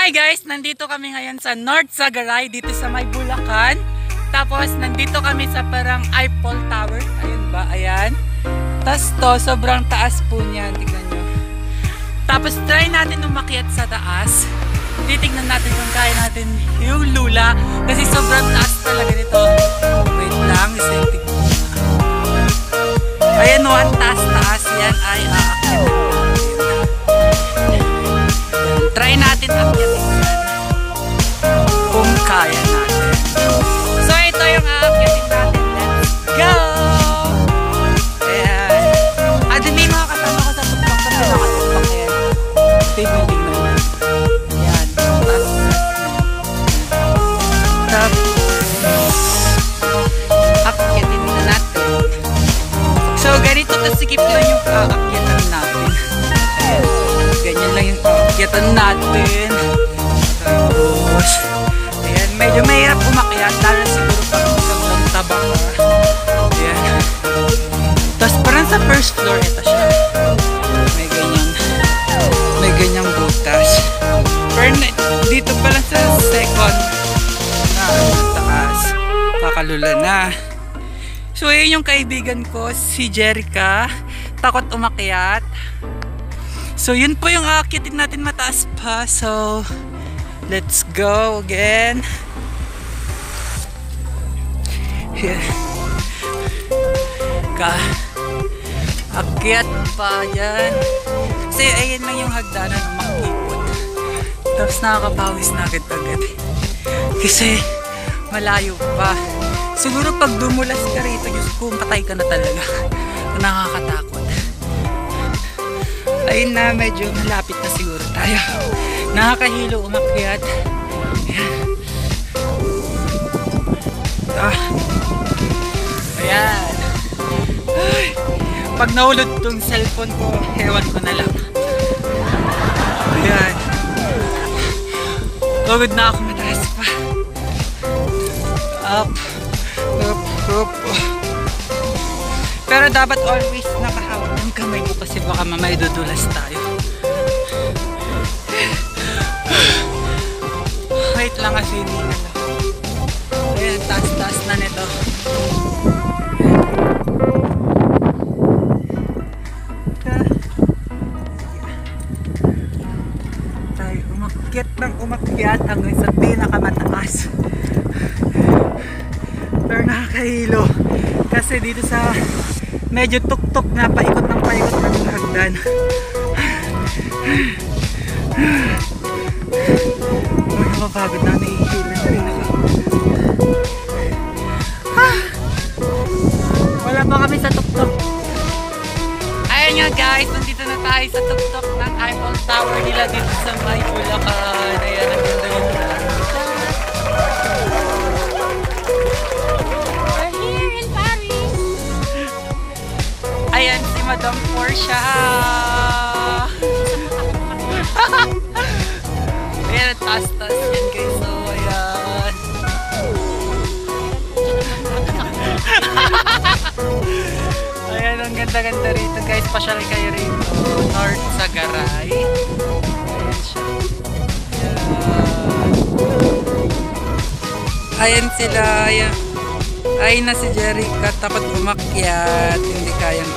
Hi guys! Nandito kami ngayon sa North Sagaray, dito sa may Bulacan. Tapos nandito kami sa parang Eiffel Tower. Ayun ba? Ayan. Tapos to, sobrang taas po niyan. Tignan nyo. Tapos try natin umakyat sa taas. Titignan natin kung kaya natin yung lula. Kasi sobrang taas talaga nito. Wait lang, isang tignan. Ayan o, ang taas-taas. Yan ay aakyat natin. Try natin akyatin yan. Kung kaya natin. So ito yung aakyatin natin. Let's go! Ayan. Din may mga kasama ko sa tuktok kasi nakatutok yan. Tignan na. Ayan. Tapos akyatin na natin. So ganito kasikip lang yung aakyatan natin. Ayan. Ganyan lang yung aakyatan natin. Tapos ayan, medyo mahirap umakyat lalo siguro pag sobrang taba ka. Ayan. Tapos parang sa first floor ito siya. May ganyang butas. Pero dito pala sa second na taas, kakalula na. So yun yung kaibigan ko, si Jerica. Takot umakyat. So yun po yung aakyatin natin mataas pa. So let's go again. Here. Akyat pa yan. Kasi ayan lang yung hagdanan ng makikipot. Tapos nakakapawis na agad-agad. Kasi malayo pa. Siguro pag dumulas ka rito, Diyos ko, patay ka na talaga. Nakakatakot. Ayun na, medyo malapit na siguro tayo. Nakakahilo umakyat. Ayan. Ay, pag nahulog tong cellphone ko, ewan ko na lang. Ayan. Pagod na ako, mataas pa. Up. Up. Up. Pero dapat always nakahawak ng kamay ko kasi baka mamaya dudulas tayo. Wait lang kasi hindi na lang. Ayan, taas-taas na nito. Tayo umakyat ng umakyat hanggang sa pinakamataas. Pero nakakahilo. Kasi dito sa medyo tuktok na paikot ng hagdan. Nakakapagod na, nahihilo na rin ako. Wala pa kami sa tuktok. Ayan nga guys, nandito na tayo sa tuktok ng Eiffel Tower nila dito sa may Bulacan. Ayan, ang ganda yun. Ayan si Madam Portia. Ayan, taas-taas yan guys. So, ayan. Ayan, ang ganda-ganda rito guys. Pasyal kayo rito. North Sagaray. Ayan siya. Ayan sila. Ayan. Ay na si Jerica, takot umakyat, hindi kayang